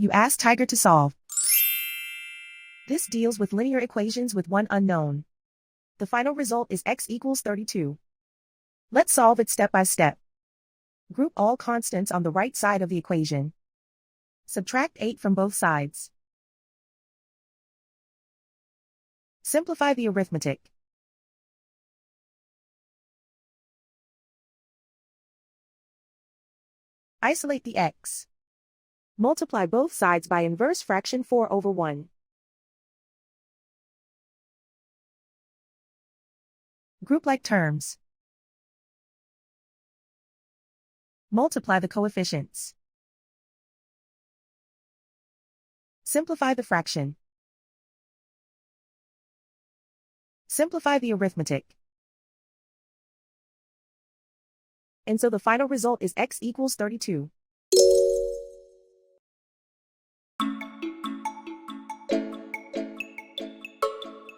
You ask Tiger to solve. This deals with linear equations with one unknown. The final result is x equals 32. Let's solve it step by step. Group all constants on the right side of the equation. Subtract 8 from both sides. Simplify the arithmetic. Isolate the x. Multiply both sides by inverse fraction 4/1. Group like terms. Multiply the coefficients. Simplify the fraction. Simplify the arithmetic. And so the final result is x equals 32.